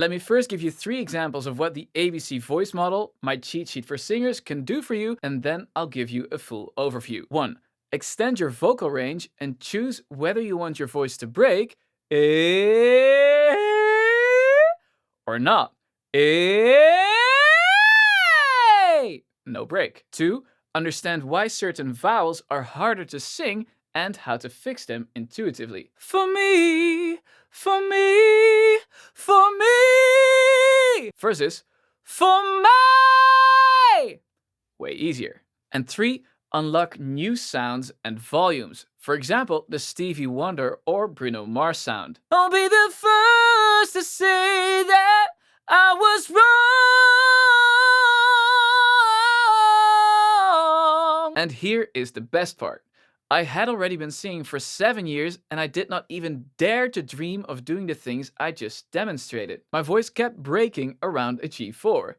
Let me first give you 3 examples of what the ABC voice model, my cheat sheet for singers, can do for you, and then I'll give you a full overview. 1. Extend your vocal range and choose whether you want your voice to break or not. No break. 2. Understand why certain vowels are harder to sing and how to fix them intuitively. For me, for me, for me, versus for me. Way easier. And 3. Unlock new sounds and volumes. For example, the Stevie Wonder or Bruno Mars sound. I'll be the first to say that I was wrong. And here is the best part. I had already been singing for 7 years and I did not even dare to dream of doing the things I just demonstrated. My voice kept breaking around a G4.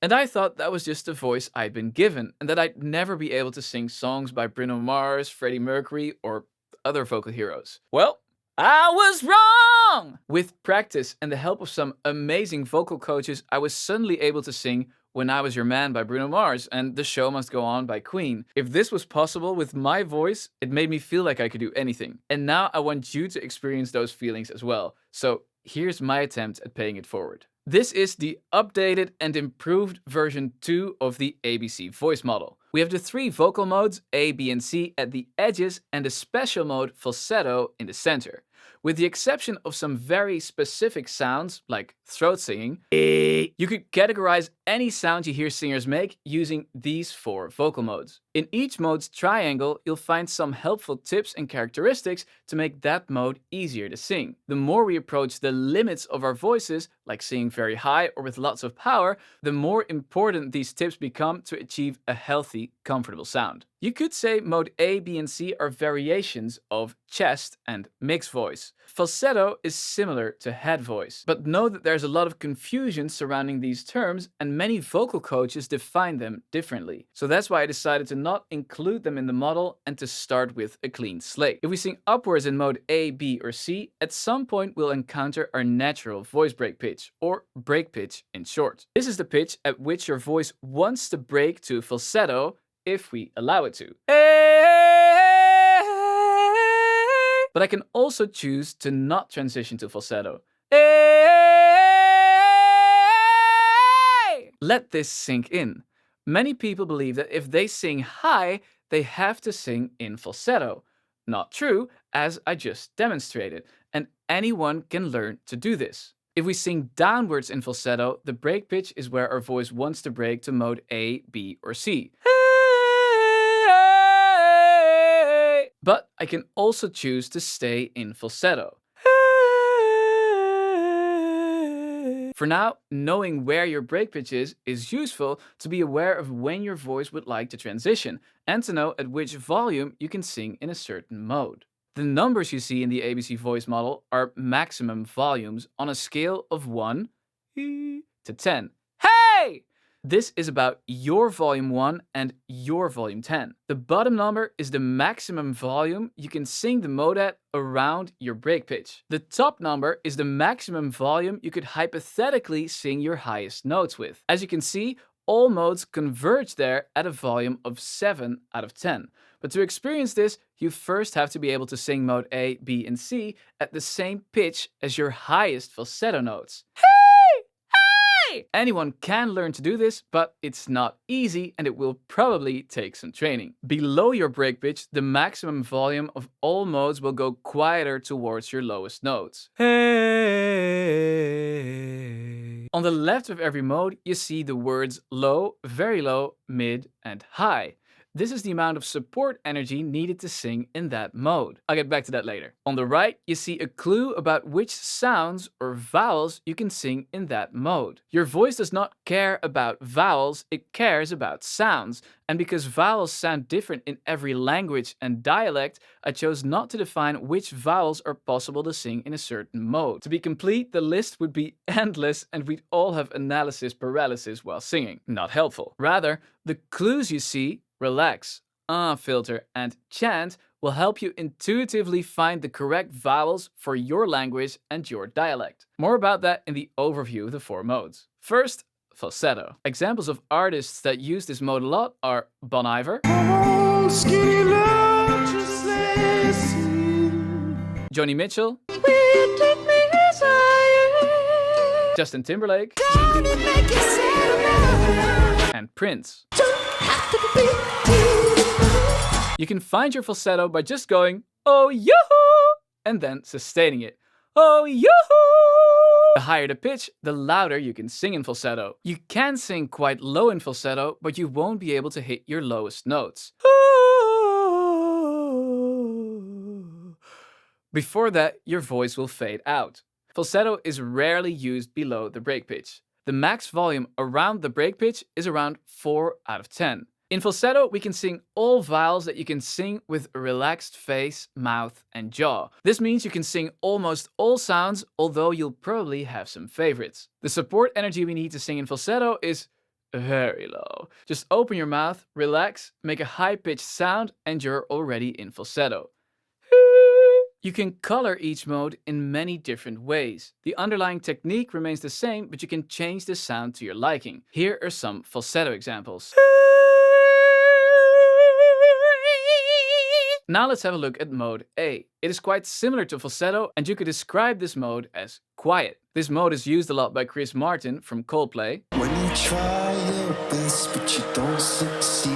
And I thought that was just the voice I'd been given, and that I'd never be able to sing songs by Bruno Mars, Freddie Mercury, or other vocal heroes. Well, I was wrong! With practice and the help of some amazing vocal coaches, I was suddenly able to sing When I Was Your Man by Bruno Mars and The Show Must Go On by Queen. If this was possible with my voice, it made me feel like I could do anything. And now I want you to experience those feelings as well. So here's my attempt at paying it forward. This is the updated and improved version 2 of the ABC voice model. We have the 3 vocal modes, A, B, and C, at the edges and the special mode, falsetto, in the center. With the exception of some very specific sounds, like throat singing, you could categorize any sound you hear singers make using these 4 vocal modes. In each mode's triangle, you'll find some helpful tips and characteristics to make that mode easier to sing. The more we approach the limits of our voices, like singing very high or with lots of power, the more important these tips become to achieve a healthy, comfortable sound. You could say mode A, B, and C are variations of chest and mixed voice. Falsetto is similar to head voice, but know that there's a lot of confusion surrounding these terms and many vocal coaches define them differently. So that's why I decided to not include them in the model and to start with a clean slate. If we sing upwards in mode A, B, or C, at some point we'll encounter our natural voice break pitch, or break pitch in short. This is the pitch at which your voice wants to break to falsetto, if we allow it to. But I can also choose to not transition to falsetto. Let this sink in. Many people believe that if they sing high, they have to sing in falsetto. Not true, as I just demonstrated, and anyone can learn to do this. If we sing downwards in falsetto, the break pitch is where our voice wants to break to mode A, B, or C. But I can also choose to stay in falsetto. For now, knowing where your break pitch is useful to be aware of when your voice would like to transition, and to know at which volume you can sing in a certain mode. The numbers you see in the ABC voice model are maximum volumes on a scale of 1 to 10. Hey! This is about your volume 1 and your volume 10. The bottom number is the maximum volume you can sing the mode at around your break pitch. The top number is the maximum volume you could hypothetically sing your highest notes with. As you can see, all modes converge there at a volume of 7 out of 10. But to experience this, you first have to be able to sing mode A, B, and C at the same pitch as your highest falsetto notes. Anyone can learn to do this, but it's not easy and it will probably take some training. Below your break pitch, the maximum volume of all modes will go quieter towards your lowest notes. Hey. On the left of every mode, you see the words low, very low, mid, and high. This is the amount of support energy needed to sing in that mode. I'll get back to that later. On the right, you see a clue about which sounds or vowels you can sing in that mode. Your voice does not care about vowels, it cares about sounds. And because vowels sound different in every language and dialect, I chose not to define which vowels are possible to sing in a certain mode. To be complete, the list would be endless and we'd all have analysis paralysis while singing. Not helpful. Rather, the clues you see, relax, filter, and chant will help you intuitively find the correct vowels for your language and your dialect. More about that in the overview of the 4 modes. First, falsetto. Examples of artists that use this mode a lot are Bon Iver, Joni Mitchell, Justin Timberlake, and Prince. You can find your falsetto by just going, oh yoo-hoo, and then sustaining it. Oh yoo-hoo! The higher the pitch, the louder you can sing in falsetto. You can sing quite low in falsetto, but you won't be able to hit your lowest notes. Before that, your voice will fade out. Falsetto is rarely used below the break pitch. The max volume around the break pitch is around 4 out of 10. In falsetto, we can sing all vowels that you can sing with a relaxed face, mouth, and jaw. This means you can sing almost all sounds, although you'll probably have some favorites. The support energy we need to sing in falsetto is very low. Just open your mouth, relax, make a high-pitched sound, and you're already in falsetto. You can color each mode in many different ways. The underlying technique remains the same, but you can change the sound to your liking. Here are some falsetto examples. Now let's have a look at mode A. It is quite similar to falsetto, and you could describe this mode as quiet. This mode is used a lot by Chris Martin from Coldplay, When you try your best but you don't succeed.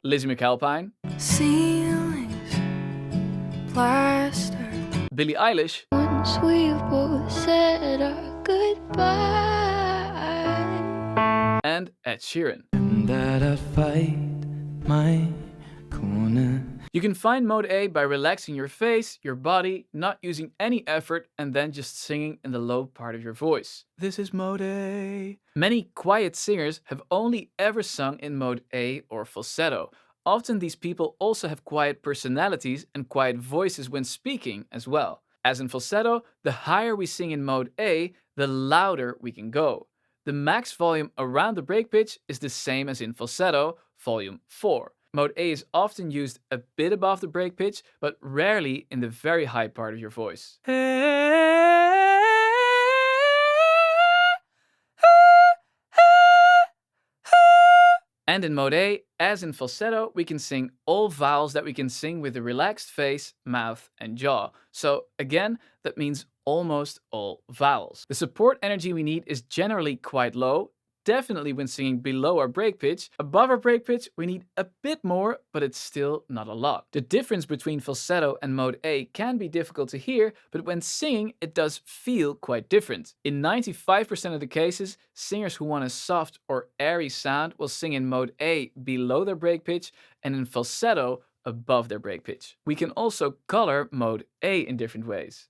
Lizzie McAlpine, Ceilings, plaster. Billie Eilish, Once we've both said our goodbye. and Ed Sheeran. That I fight my corner. You can find mode A by relaxing your face, your body, not using any effort, and then just singing in the low part of your voice. This is mode A. Many quiet singers have only ever sung in mode A or falsetto. Often these people also have quiet personalities and quiet voices when speaking as well. As in falsetto, the higher we sing in mode A, the louder we can go. The max volume around the break pitch is the same as in falsetto, volume 4. Mode A is often used a bit above the break pitch, but rarely in the very high part of your voice. And in mode A, as in falsetto, we can sing all vowels that we can sing with a relaxed face, mouth, and jaw. So again, that means almost all vowels. The support energy we need is generally quite low, definitely when singing below our break pitch. Above our break pitch, we need a bit more, but it's still not a lot. The difference between falsetto and mode A can be difficult to hear, but when singing, it does feel quite different. In 95% of the cases, singers who want a soft or airy sound will sing in mode A below their break pitch and in falsetto above their break pitch. We can also color mode A in different ways.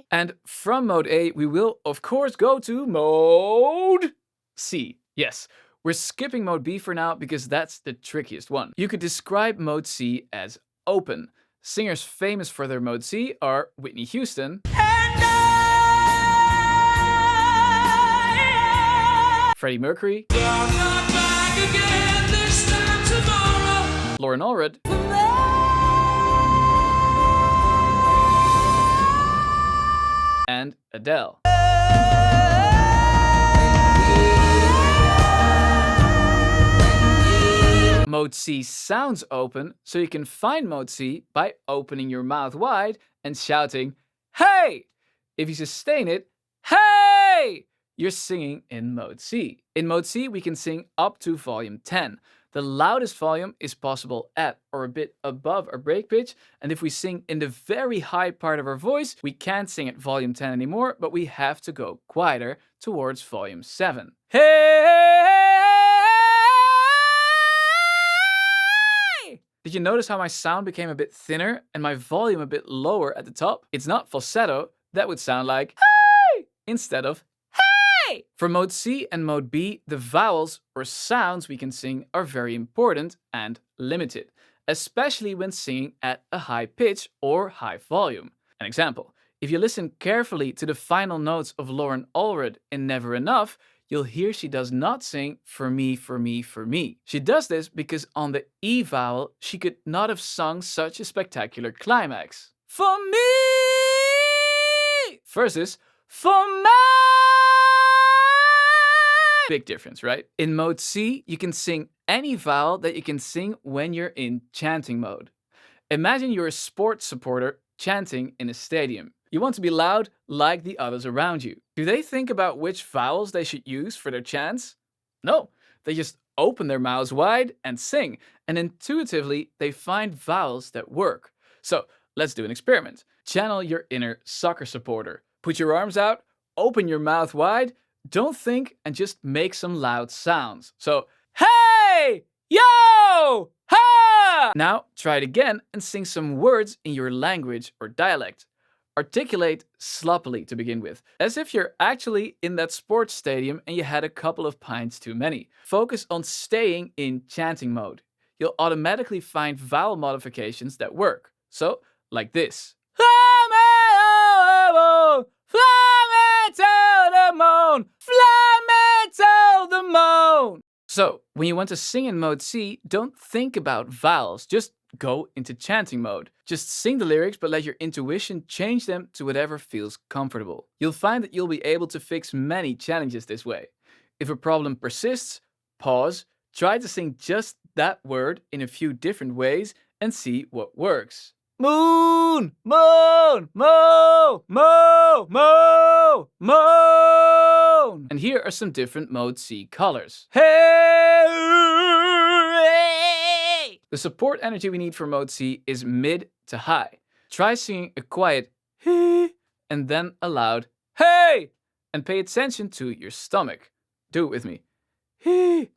And from mode A, we will of course go to mode C. Yes, we're skipping mode B for now because that's the trickiest one. You could describe mode C as open. Singers famous for their mode C are Whitney Houston, Freddie Mercury, Lauren Allred, and Adele. Mode C sounds open, so you can find mode C by opening your mouth wide and shouting, hey! If you sustain it, hey! You're singing in mode C. In mode C, we can sing up to volume 10. The loudest volume is possible at or a bit above our break pitch, and if we sing in the very high part of our voice, we can't sing at volume 10 anymore, but we have to go quieter towards volume 7. Hey! Did you notice how my sound became a bit thinner and my volume a bit lower at the top? It's not falsetto, that would sound like hey! Instead of for mode C and mode B, the vowels or sounds we can sing are very important and limited, especially when singing at a high pitch or high volume. An example, if you listen carefully to the final notes of Lauren Allred in Never Enough, you'll hear she does not sing for me, for me, for me. She does this because on the E vowel, she could not have sung such a spectacular climax. For me versus for my. Big difference, right? In mode C, you can sing any vowel that you can sing when you're in chanting mode. Imagine you're a sports supporter chanting in a stadium. You want to be loud like the others around you. Do they think about which vowels they should use for their chants? No, they just open their mouths wide and sing, and intuitively they find vowels that work. So let's do an experiment. Channel your inner soccer supporter. Put your arms out, open your mouth wide, don't think, and just make some loud sounds. So, hey! Yo! Ha! Now try it again and sing some words in your language or dialect. Articulate sloppily to begin with, as if you're actually in that sports stadium and you had a couple of pints too many. Focus on staying in chanting mode. You'll automatically find vowel modifications that work. So, like this. Fly me to the moon, fly me to the moon. So, when you want to sing in mode C, don't think about vowels, just go into chanting mode. Just sing the lyrics, but let your intuition change them to whatever feels comfortable. You'll find that you'll be able to fix many challenges this way. If a problem persists, pause, try to sing just that word in a few different ways and see what works. Moon, moon, moo, moo, moo, moon. And here are some different mode C colors. Hey! The support energy we need for mode C is mid to high. Try singing a quiet hey and then a loud hey, and pay attention to your stomach. Do it with me. Hey,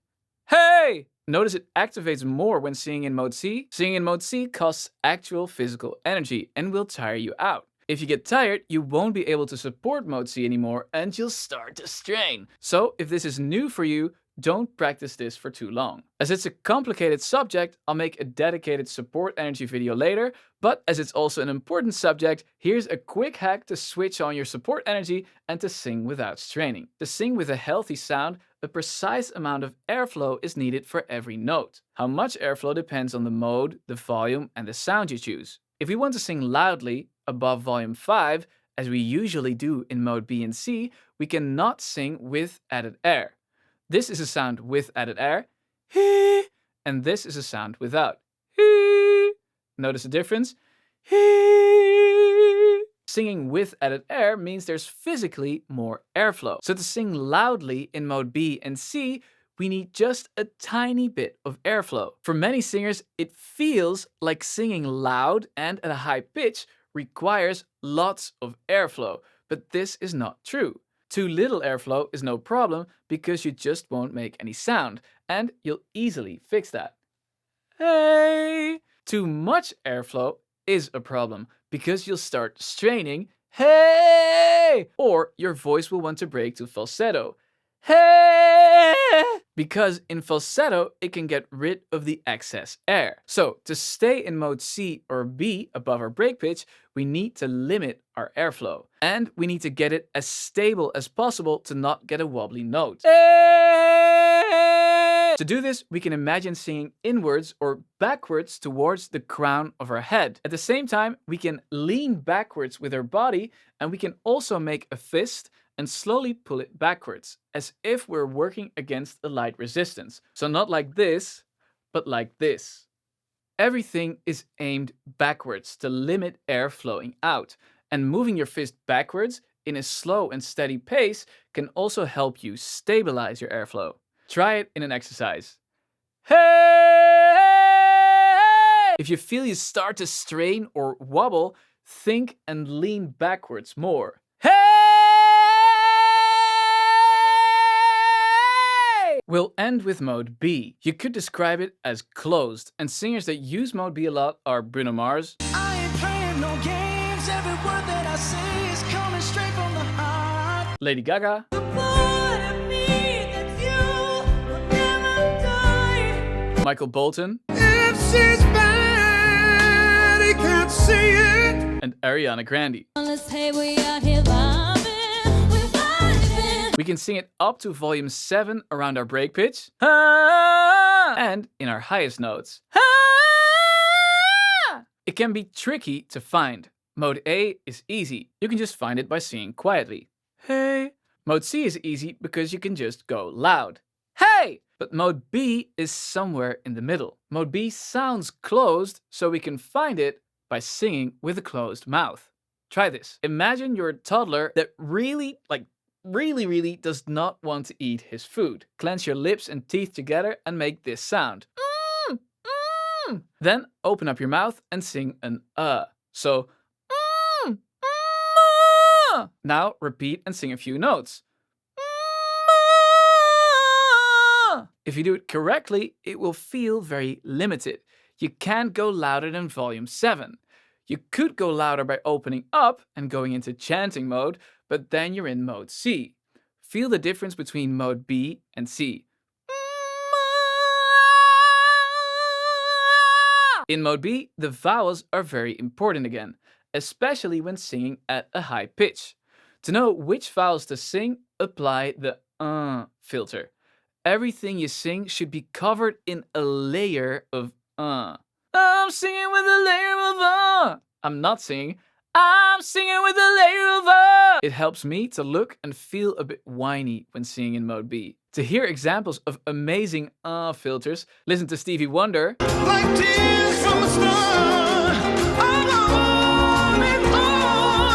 hey! Notice it activates more when singing in mode C. Singing in mode C costs actual physical energy and will tire you out. If you get tired, you won't be able to support mode C anymore and you'll start to strain. So if this is new for you, don't practice this for too long. As it's a complicated subject, I'll make a dedicated support energy video later, but as it's also an important subject, here's a quick hack to switch on your support energy and to sing without straining. To sing with a healthy sound, a precise amount of airflow is needed for every note. How much airflow depends on the mode, the volume, and the sound you choose. If we want to sing loudly, above volume 5, as we usually do in mode B and C, we cannot sing with added air. This is a sound with added air, and this is a sound without. Notice the difference? Singing with added air means there's physically more airflow. So to sing loudly in mode B and C, we need just a tiny bit of airflow. For many singers, it feels like singing loud and at a high pitch requires lots of airflow, but this is not true. Too little airflow is no problem because you just won't make any sound, and you'll easily fix that. Hey! Too much airflow is a problem because you'll start straining, hey! Or your voice will want to break to falsetto, hey! Because in falsetto, it can get rid of the excess air. So to stay in mode C or B above our break pitch, we need to limit our airflow. And we need to get it as stable as possible to not get a wobbly note. Hey! To do this, we can imagine singing inwards or backwards towards the crown of our head. At the same time, we can lean backwards with our body, and we can also make a fist and slowly pull it backwards, as if we're working against a light resistance. So not like this, but like this. Everything is aimed backwards to limit air flowing out, and moving your fist backwards in a slow and steady pace can also help you stabilize your airflow. Try it in an exercise. Hey! If you feel you start to strain or wobble, think and lean backwards more. We'll end with mode B. You could describe it as closed, and singers that use mode B a lot are Bruno Mars, I ain't playing no games. Every word that I say is coming straight from the heart. Lady Gaga, The part of me that you will never die. Michael Bolton, If she's bad, he can't see it. and Ariana Grande. Let's say we are here vibing, we're vibing. We can sing it up to volume 7 around our break pitch, and in our highest notes. It can be tricky to find. Mode A is easy. You can just find it by singing quietly. Hey. Mode C is easy because you can just go loud. Hey! But mode B is somewhere in the middle. Mode B sounds closed, so we can find it by singing with a closed mouth. Try this. Imagine you're a toddler that really does not want to eat his food. Clench your lips and teeth together and make this sound. Then open up your mouth and sing an So, now repeat and sing a few notes. If you do it correctly, it will feel very limited. You can't go louder than volume 7. You could go louder by opening up and going into chanting mode, but then you're in mode C. Feel the difference between mode B and C. In mode B, the vowels are very important again, especially when singing at a high pitch. To know which vowels to sing, apply the filter. Everything you sing should be covered in a layer of I'm singing with a layer of I'm not singing, I'm singing with a layer of It helps me to look and feel a bit whiny when singing in mode B. To hear examples of amazing filters, listen to Stevie Wonder. Like tears from a star,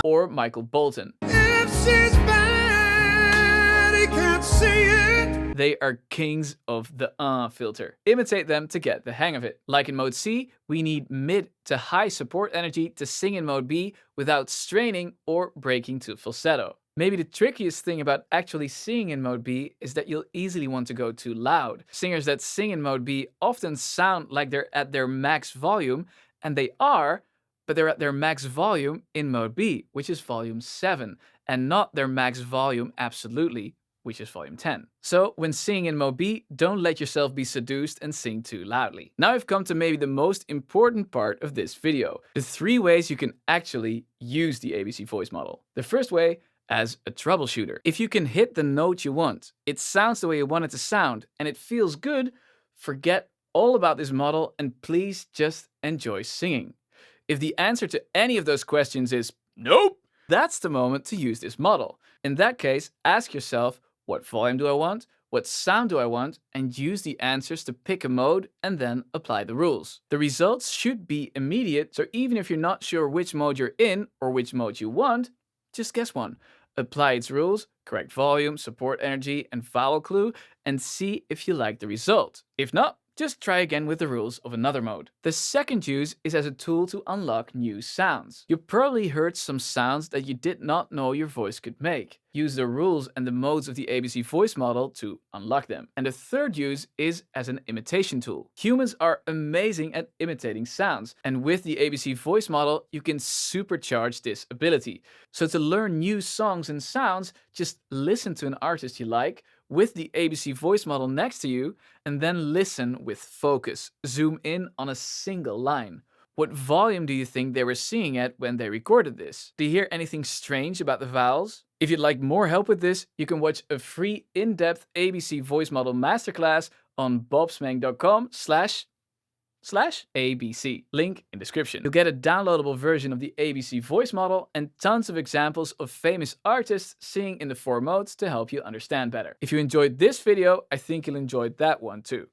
Or Michael Bolton. if she's bad, he can't see it. They are kings of the filter. Imitate them to get the hang of it. Like in mode C, we need mid to high support energy to sing in mode B without straining or breaking to falsetto. Maybe the trickiest thing about actually singing in mode B is that you'll easily want to go too loud. Singers that sing in mode B often sound like they're at their max volume, and they are, but they're at their max volume in mode B, which is volume 7, and not their max volume absolutely, which is volume 10. So when singing in mode B, don't let yourself be seduced and sing too loudly. Now I've come to maybe the most important part of this video, the 3 ways you can actually use the ABC voice model. The first way, as a troubleshooter. If you can hit the note you want, it sounds the way you want it to sound, and it feels good, forget all about this model and please just enjoy singing. If the answer to any of those questions is nope, that's the moment to use this model. In that case, ask yourself, what volume do I want? What sound do I want? And use the answers to pick a mode and then apply the rules. The results should be immediate, so even if you're not sure which mode you're in or which mode you want, just guess one. Apply its rules, correct volume, support energy, and vowel clue, and see if you like the result. If not, just try again with the rules of another mode. The second use is as a tool to unlock new sounds. You probably heard some sounds that you did not know your voice could make. Use the rules and the modes of the ABC voice model to unlock them. And the third use is as an imitation tool. Humans are amazing at imitating sounds, and with the ABC voice model, you can supercharge this ability. So to learn new songs and sounds, just listen to an artist you like, with the ABC voice model next to you, and then listen with focus. Zoom in on a single line. What volume do you think they were singing at when they recorded this? Do you hear anything strange about the vowels? If you'd like more help with this, you can watch a free in-depth ABC voice model masterclass on bobsmank.com/ABC. Link in description. You'll get a downloadable version of the ABC voice model and tons of examples of famous artists singing in the 4 modes to help you understand better. If you enjoyed this video, I think you'll enjoy that one too.